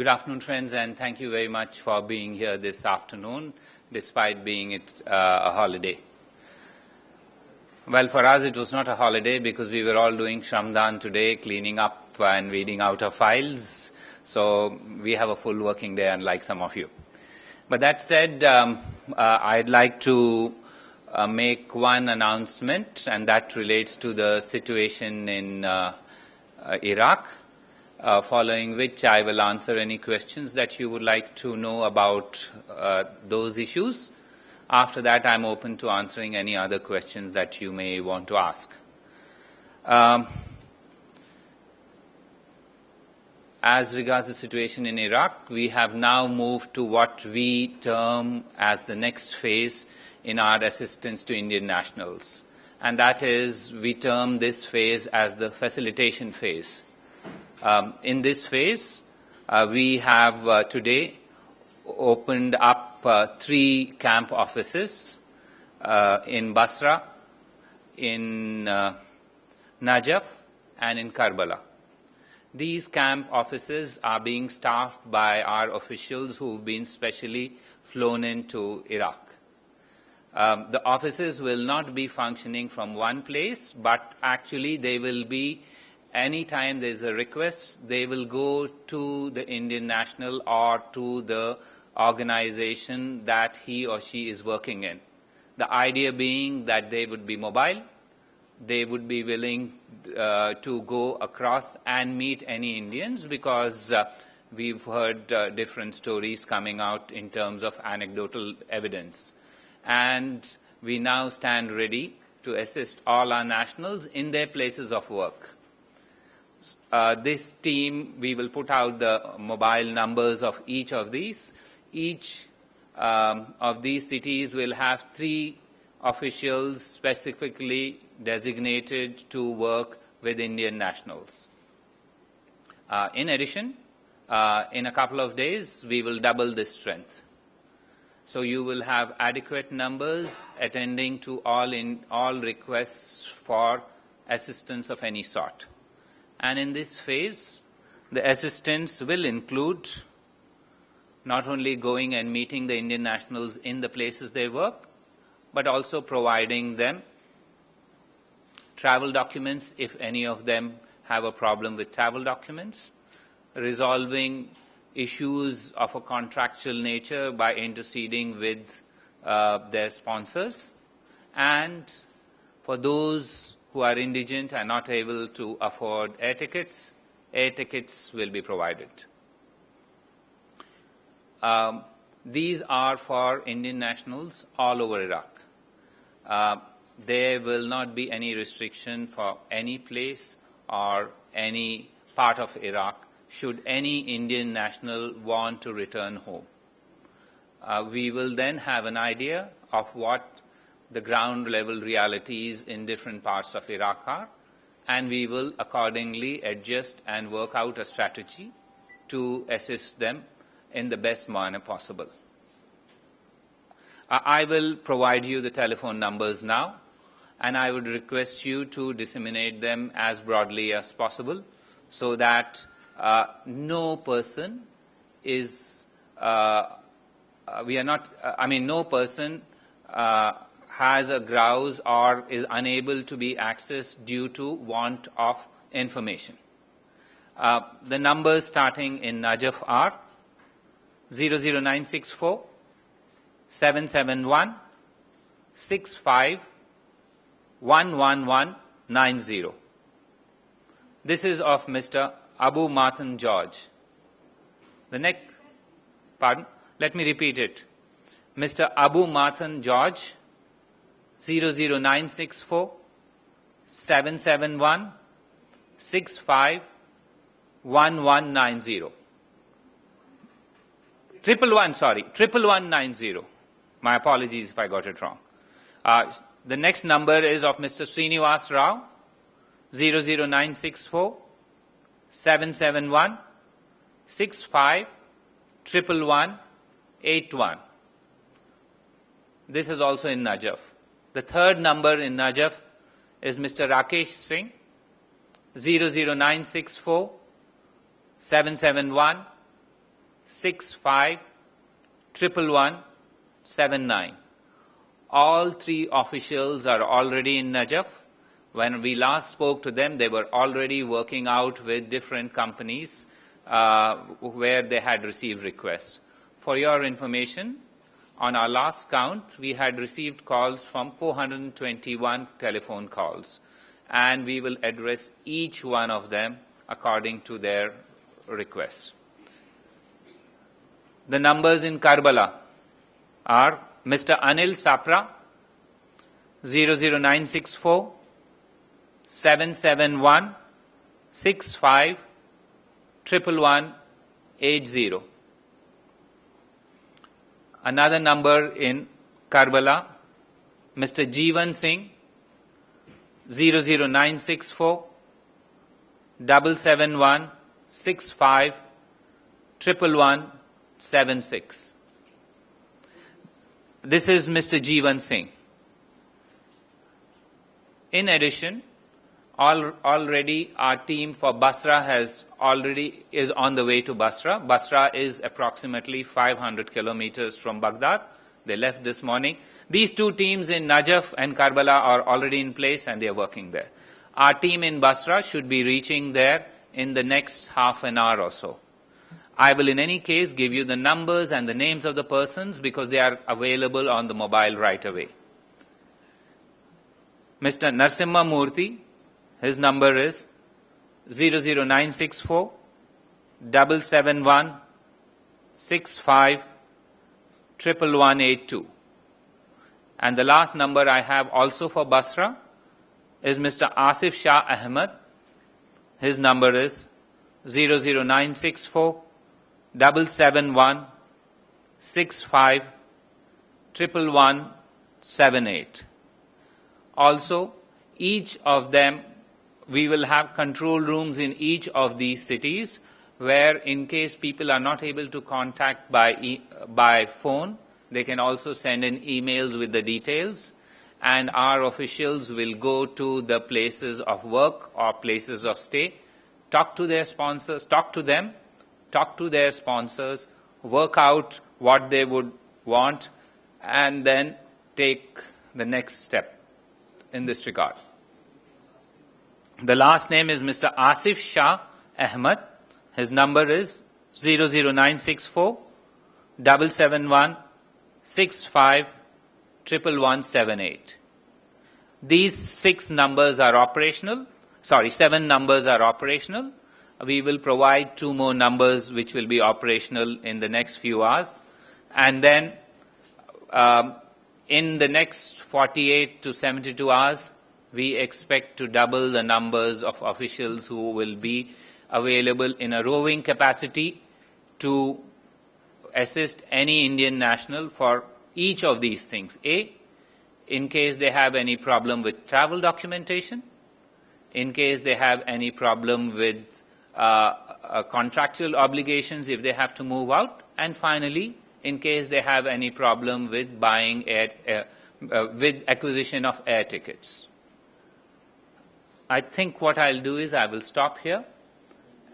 Good afternoon, friends, and thank you very much for being here this afternoon, despite being a holiday. Well, for us, it was not a holiday because we were all doing Shramdan today, cleaning up and reading out our files. So we have a full working day, unlike some of you. But that said, I'd like to make one announcement, and that relates to the situation in Iraq. Following which I will answer any questions that you would like to know about those issues. After that, I'm open to answering any other questions that you may want to ask. As regards the situation in Iraq, we have now moved to what we term as the next phase in our assistance to Indian nationals. And that is, we term this phase as the facilitation phase. In this phase, we have today opened up 3 camp offices in Basra, in Najaf, and in Karbala. These camp offices are being staffed by our officials who have been specially flown into Iraq. The offices will not be functioning from one place, but actually they will be anytime there is a request, they will go to the Indian national or to the organization that he or she is working in. The idea being that they would be mobile, they would be willing to go across and meet any Indians because we've heard different stories coming out in terms of anecdotal evidence. And we now stand ready to assist all our nationals in their places of work. This team, we will put out the mobile numbers of each of these. Each of these cities will have 3 officials specifically designated to work with Indian nationals. In addition, in a couple of days, we will double this strength. So you will have adequate numbers attending to all requests for assistance of any sort. And in this phase, the assistance will include not only going and meeting the Indian nationals in the places they work, but also providing them travel documents if any of them have a problem with travel documents, resolving issues of a contractual nature by interceding with their sponsors, and for those who are indigent and not able to afford air tickets will be provided. These are for Indian nationals all over Iraq. There will not be any restriction for any place or any part of Iraq should any Indian national want to return home. We will then have an idea of what the ground level realities in different parts of Iraq are, and we will accordingly adjust and work out a strategy to assist them in the best manner possible. I will provide you the telephone numbers now, and I would request you to disseminate them as broadly as possible so that no person is, no person has a grouse or is unable to be accessed due to want of information. The numbers starting in Najaf are 00964 771 11190. This is of Mr. Abu Mathan George. The next, let me repeat it. Mr. Abu Mathan George, 00964 771 1190. 11190. My apologies if I got it wrong. The next number is of Mr. Srinivas Rao, 00964 771 11181. This is also in Najaf. The third number in Najaf is Mr. Rakesh Singh, 00964 771 651179. All three officials are already in Najaf. When we last spoke to them, they were already working out with different companies where they had received requests. For your information, on our last count, we had received calls from 421 telephone calls, and we will address each one of them according to their requests. The numbers in Karbala are Mr. Anil Sapra, 00964 771 65 11180. Another number in Karbala, Mr. Jeevan Singh, 00964 771 65 11176. This is Mr. Jeevan Singh. In addition, already our team for Basra is on the way to Basra. Basra is approximately 500 kilometers from Baghdad. They left this morning. These two teams in Najaf and Karbala are already in place and they are working there. Our team in Basra should be reaching there in the next half an hour or so. I will in any case give you the numbers and the names of the persons because they are available on the mobile right away. Mr. Narsimha Murthy, his number is 00964 771 65 11182. And the last number I have also for Basra is Mr. Asif Shah Ahmed. His number is 00964 771 65 11178. Also, each of them, we will have control rooms in each of these cities where in case people are not able to contact by phone, they can also send in emails with the details, and our officials will go to the places of work or places of stay, talk to their sponsors, talk to their sponsors, work out what they would want, and then take the next step in this regard. The last name is Mr. Asif Shah Ahmed. His number is 00964 771 65 11178. These 7 numbers are operational. We will provide 2 more numbers which will be operational in the next few hours. And then in the next 48 to 72 hours, we expect to double the numbers of officials who will be available in a roving capacity to assist any Indian national for each of these things. A, in case they have any problem with travel documentation, in case they have any problem with contractual obligations if they have to move out, and finally, in case they have any problem with buying with acquisition of air tickets. I think what I'll do is I will stop here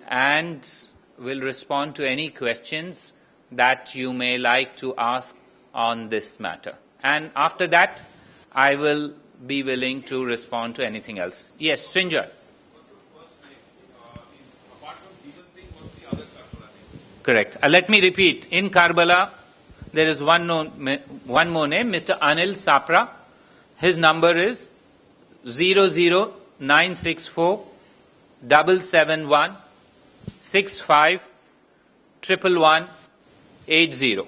and will respond to any questions that you may like to ask on this matter. And after that, I will be willing to respond to anything else. Yes, Srinjoy. Correct. Let me repeat. In Karbala, there is one more name, Mr. Anil Sapra. His number is 00964 771 65 11180.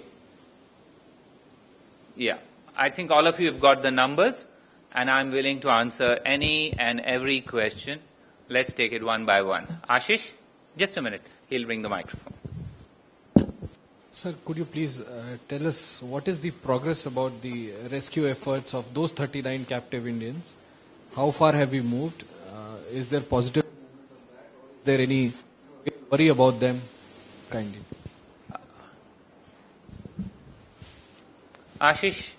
Yeah, I think all of you have got the numbers, and I'm willing to answer any and every question. Let's take it one by one. Ashish, just a minute. He'll bring the microphone. Sir, could you please tell us what is the progress about the rescue efforts of those 39 captive Indians? How far have we moved? Is there positive? Is there any worry about them? Kindly. Ashish,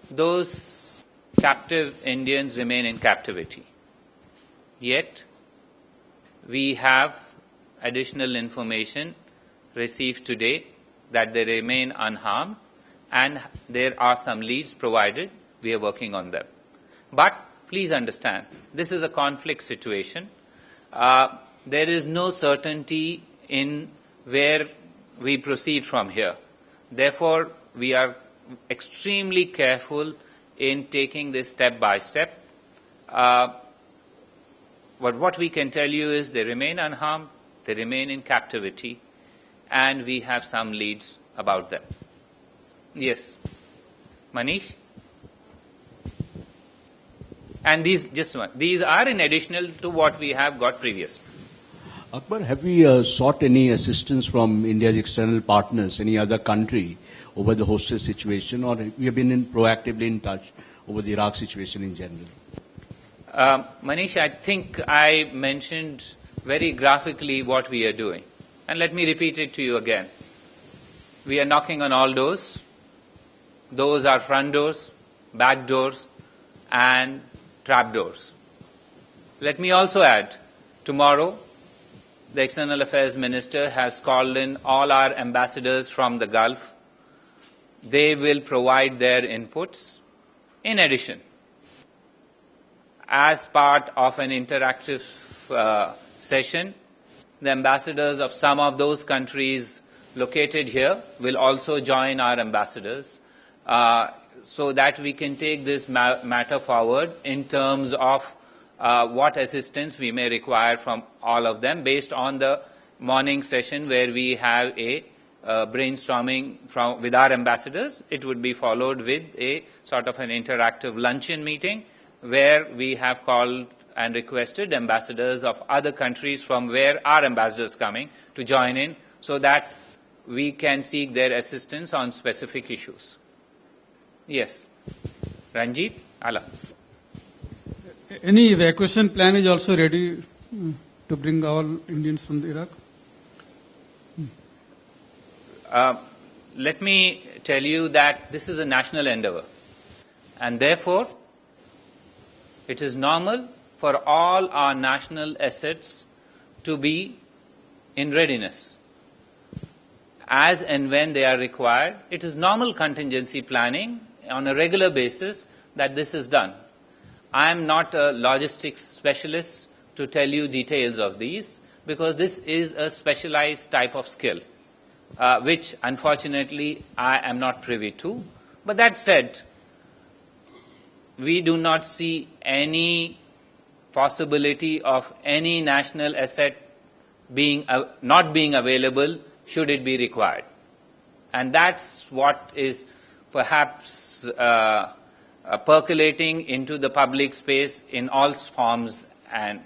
those captive Indians remain in captivity. Yet, we have additional information received today that they remain unharmed, and there are some leads provided. We are working on them. But please understand, this is a conflict situation. There is no certainty in where we proceed from here. Therefore, we are extremely careful in taking this step by step. But what we can tell you is they remain unharmed, they remain in captivity, and we have some leads about them. Yes. Manish? And these are in additional to what we have got previously. Akbar, have we sought any assistance from India's external partners, any other country, over the hostage situation, or we have been proactively in touch over the Iraq situation in general? Manish, I think I mentioned very graphically what we are doing. And let me repeat it to you again. We are knocking on all doors. Those are front doors, back doors, and trap doors. Let me also add, tomorrow, the External Affairs Minister has called in all our ambassadors from the Gulf. They will provide their inputs. In addition, as part of an interactive session, the ambassadors of some of those countries located here will also join our ambassadors so that we can take this matter forward in terms of what assistance we may require from all of them based on the morning session where we have a brainstorming with our ambassadors. It would be followed with a sort of an interactive luncheon meeting where we have called and requested ambassadors of other countries from where our ambassadors coming to join in so that we can seek their assistance on specific issues. Yes. Ranjit, I'll answer. Any evacuation plan is also ready to bring all Indians from Iraq? Let me tell you that this is a national endeavor, and therefore it is normal for all our national assets to be in readiness. As and when they are required, it is normal contingency planning on a regular basis that this is done. I am not a logistics specialist to tell you details of these because this is a specialized type of skill, which unfortunately I am not privy to. But that said, we do not see any possibility of any national asset not being available should it be required. And that's what is perhaps percolating into the public space in all forms, and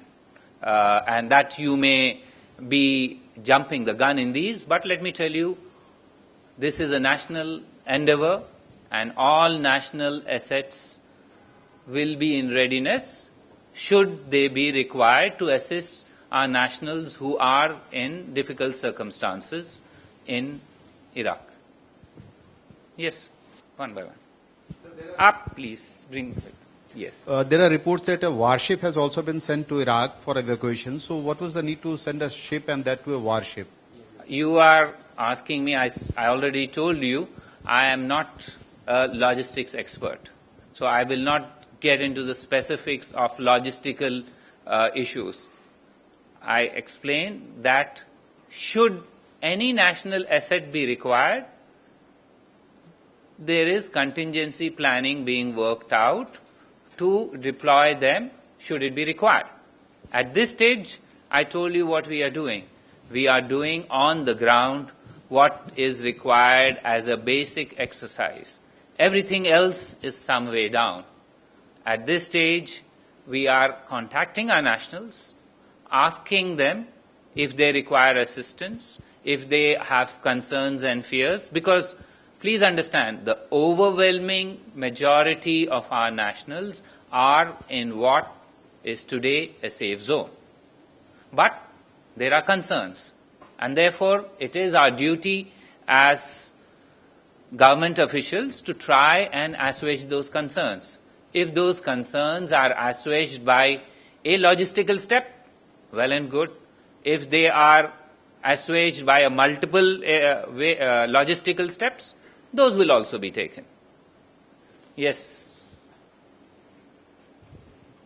that you may be jumping the gun in these. But let me tell you, this is a national endeavor, and all national assets will be in readiness should they be required to assist our nationals who are in difficult circumstances in Iraq. Yes, one by one. Up, please. Bring. Yes. There are reports that a warship has also been sent to Iraq for evacuation. So what was the need to send a ship and that to a warship? You are asking me, I already told you, I am not a logistics expert. So I will not get into the specifics of logistical issues. I explained that should any national asset be required, there is contingency planning being worked out to deploy them should it be required. At this stage, I told you what we are doing. We are doing on the ground what is required as a basic exercise. Everything else is some way down. At this stage, we are contacting our nationals, asking them if they require assistance, if they have concerns and fears, because please understand, the overwhelming majority of our nationals are in what is today a safe zone. But there are concerns, and therefore it is our duty as government officials to try and assuage those concerns. If those concerns are assuaged by a logistical step, well and good. If they are assuaged by a multiple logistical steps, those will also be taken. Yes.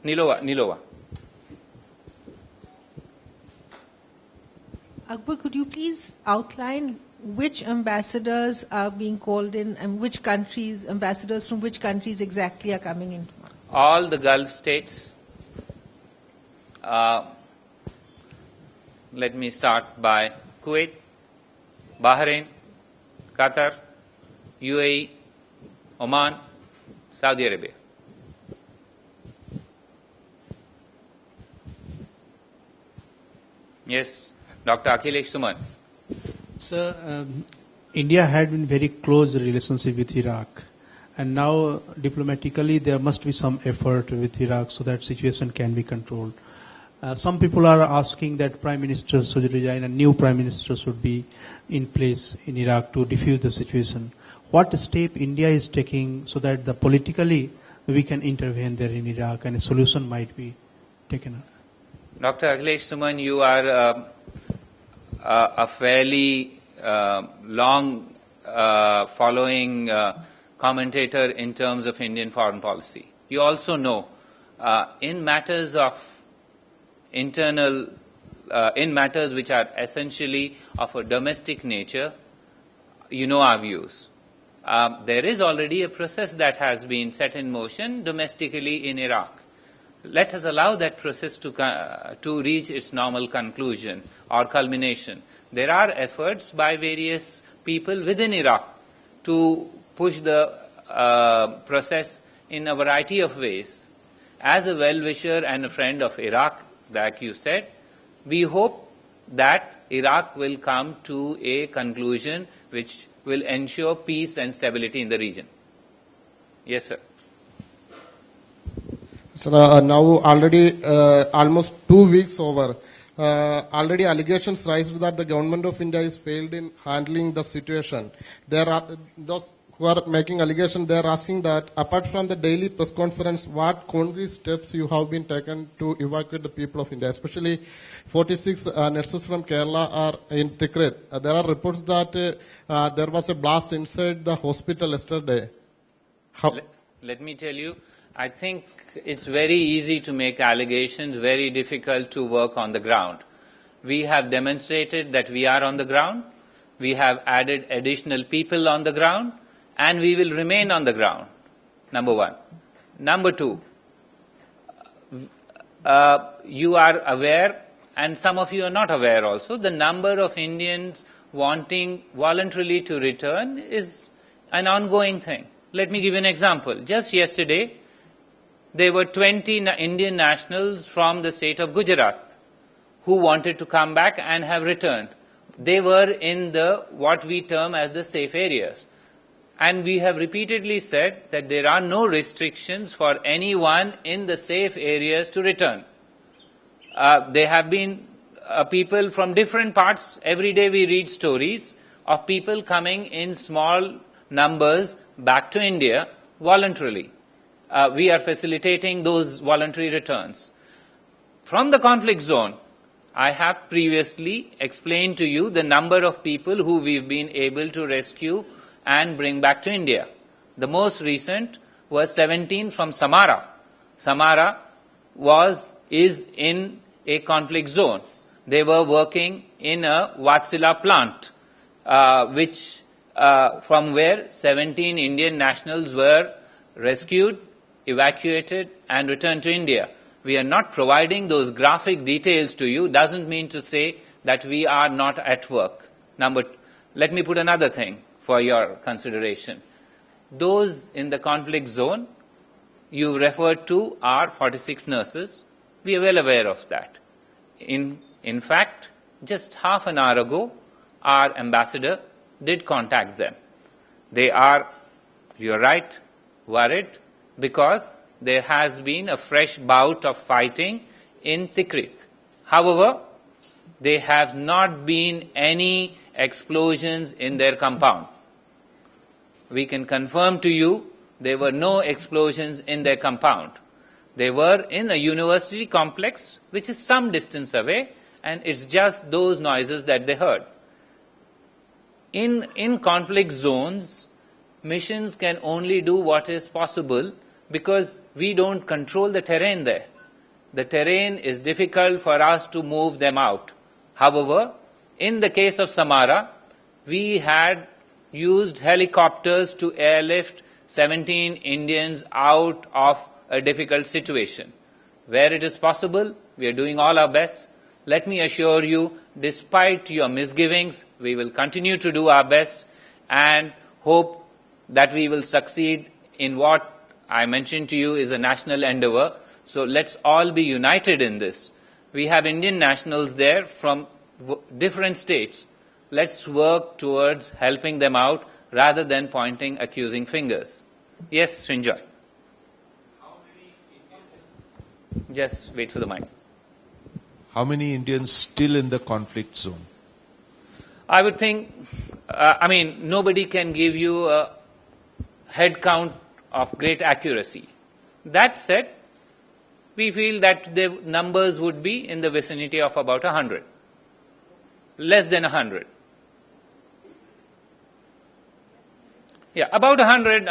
Nilova. Akbar, could you please outline which ambassadors are being called in and which countries, ambassadors from which countries exactly are coming in? All the Gulf states. Let me start by Kuwait, Bahrain, Qatar, UAE, Oman, Saudi Arabia. Yes, Dr. Akhilesh Suman. Sir, India had been very close relationship with Iraq, and now diplomatically there must be some effort with Iraq so that situation can be controlled. Some people are asking that Prime Minister should resign and new Prime Minister should be in place in Iraq to defuse the situation. What step India is taking so that the politically we can intervene there in Iraq and a solution might be taken up? Dr. Akhilesh Suman, you are a fairly long following commentator in terms of Indian foreign policy. You also know in matters of internal, in matters which are essentially of a domestic nature, you know our views. There is already a process that has been set in motion domestically in Iraq. Let us allow that process to reach its normal conclusion or culmination. There are efforts by various people within Iraq to push the process in a variety of ways. As a well-wisher and a friend of Iraq, like you said, we hope that Iraq will come to a conclusion which will ensure peace and stability in the region. Yes, sir. So now already almost 2 weeks over, already allegations raised that the government of India has failed in handling the situation. There are those who are making allegations, they are asking that apart from the daily press conference, what concrete steps you have been taken to evacuate the people of India, especially 46 nurses from Kerala are in Tikrit. There are reports that there was a blast inside the hospital yesterday. Let me tell you, I think it's very easy to make allegations, very difficult to work on the ground. We have demonstrated that we are on the ground. We have added additional people on the ground, and we will remain on the ground, number one. Number two, you are aware, and some of you are not aware also, the number of Indians wanting voluntarily to return is an ongoing thing. Let me give you an example. Just yesterday, there were 20 Indian nationals from the state of Gujarat who wanted to come back and have returned. They were in the what we term as the safe areas. And we have repeatedly said that there are no restrictions for anyone in the safe areas to return. There have been people from different parts. Every day we read stories of people coming in small numbers back to India voluntarily. We are facilitating those voluntary returns. From the conflict zone, I have previously explained to you the number of people who we've been able to rescue and bring back to India. The most recent was 17 from Samara. Samara is in a conflict zone. They were working in a Vatsila plant, from where 17 Indian nationals were rescued, evacuated, and returned to India. We are not providing those graphic details to you. Doesn't mean to say that we are not at work. Let me put another thing for your consideration. Those in the conflict zone you referred to are 46 nurses. We are well aware of that. In fact, just half an hour ago, our ambassador did contact them. They are, you're right, worried because there has been a fresh bout of fighting in Tikrit. However, there have not been any explosions in their compound. We can confirm to you there were no explosions in their compound. They were in a university complex which is some distance away, and it's just those noises that they heard. In conflict zones, missions can only do what is possible because we don't control the terrain there. The terrain is difficult for us to move them out. However, in the case of Samara, we had used helicopters to airlift 17 Indians out of a difficult situation. Where it is possible, we are doing all our best. Let me assure you, despite your misgivings, we will continue to do our best and hope that we will succeed in what I mentioned to you is a national endeavor. So let's all be united in this. We have Indian nationals there from different states. Let's work towards helping them out rather than pointing accusing fingers. Yes, Srinjoy. Just wait for the mic. How many Indians still in the conflict zone? I would think, nobody can give you a head count of great accuracy. That said, we feel that the numbers would be in the vicinity of about 100. Less than 100. Yeah, about 100.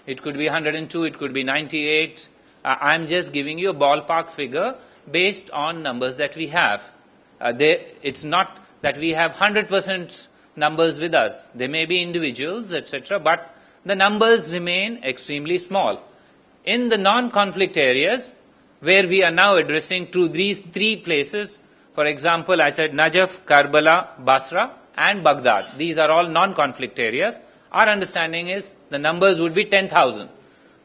It could be 102, it could be 98. I'm just giving you a ballpark figure based on numbers that we have. It's not that we have 100% numbers with us. There may be individuals, etc., but the numbers remain extremely small. In the non-conflict areas, where we are now addressing to these three places, for example, I said Najaf, Karbala, Basra, and Baghdad. These are all non-conflict areas. Our understanding is the numbers would be 10,000.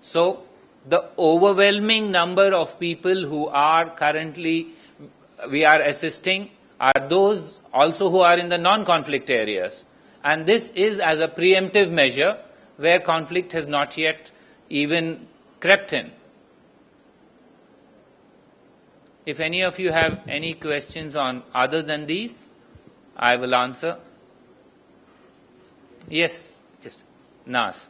So the overwhelming number of people who are currently we are assisting are those also who are in the non-conflict areas. And this is as a preemptive measure where conflict has not yet even crept in. If any of you have any questions on other than these, I will answer. Yes, just Nas.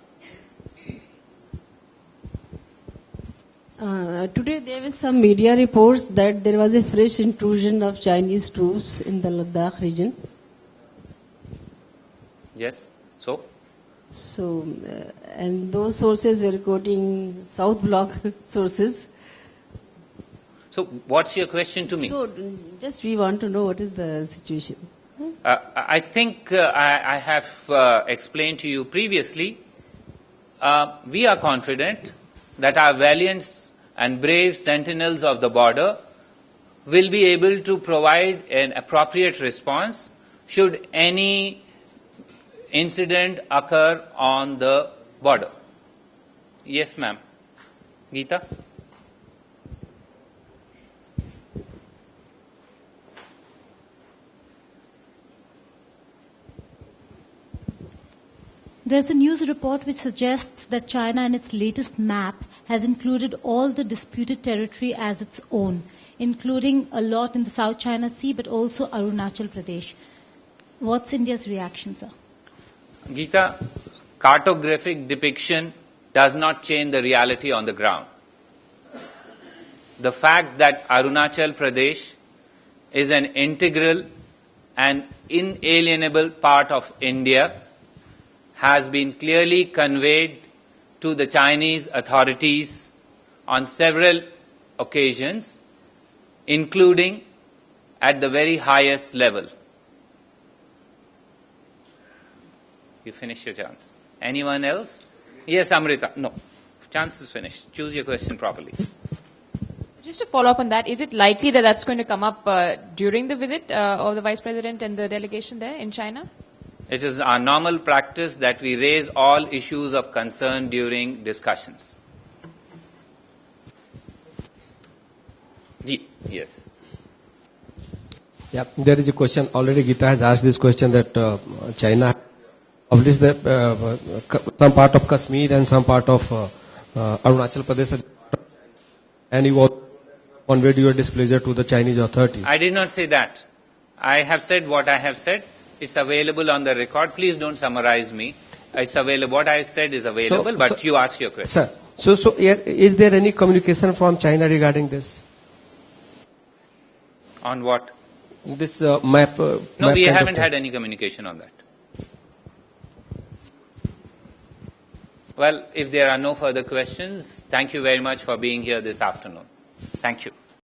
Today there were some media reports that there was a fresh intrusion of Chinese troops in the Ladakh region. Yes, so? So, and those sources were quoting South Bloc sources. So what's your question to me? So, just we want to know what is the situation. I think I have explained to you previously, we are confident that our valiant and brave sentinels of the border will be able to provide an appropriate response should any incident occur on the border. Yes, ma'am. Geeta? There's a news report which suggests that China in its latest map has included all the disputed territory as its own, including a lot in the South China Sea, but also Arunachal Pradesh. What's India's reaction, sir? Geeta, cartographic depiction does not change the reality on the ground. The fact that Arunachal Pradesh is an integral and inalienable part of India has been clearly conveyed to the Chinese authorities on several occasions, including at the very highest level. You finish your chance. Anyone else? Yes, Amrita. No. Chance is finished. Choose your question properly. Just to follow up on that, is it likely that that's going to come up during the visit of the Vice President and the delegation there in China? It is our normal practice that we raise all issues of concern during discussions. Yes. Yeah, there is a question. Already Geeta has asked this question that China published some part of Kashmir and some part of Arunachal Pradesh, and you also conveyed your displeasure to the Chinese authorities. I did not say that. I have said what I have said. It's available on the record. Please don't summarize me. It's available. What I said is available, but you ask your question. Sir, so is there any communication from China regarding this? On what? This map. No, map we kind haven't of had any communication on that. Well, if there are no further questions, thank you very much for being here this afternoon. Thank you.